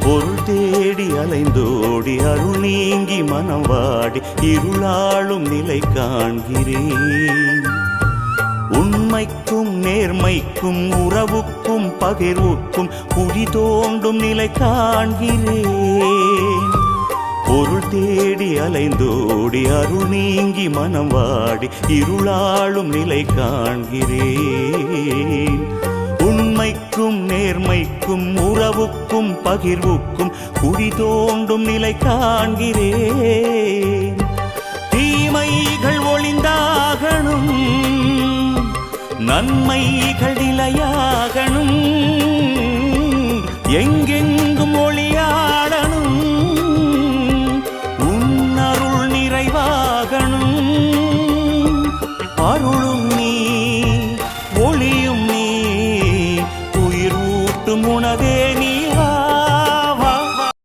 பொருள் தேடி அலைந்தோடி அருள் நீங்கி மனம் வாடி இருளாளும் நிலை காண்கிறேன். உண்மைக்கும் நேர்மைக்கும் உறவுக்கும் பகிர்வுக்கும் குழி தோண்டும் நிலை காண்கிறேன். பொருள் தேடி அலைந்தோடி அருள் நீங்கி மனம் வாடி இருளாளும் நிலை காண்கிறேன். உண்மைக்கும் நேர்மைக்கும் உறவுக்கும் பகிர்வுக்கும் குழி தோண்டும் நிலை காண்கிறேன். தீமைகள் ஒளிந்தாகணும், நன்மைகள் நிலையாகணும். எங்கெங்கு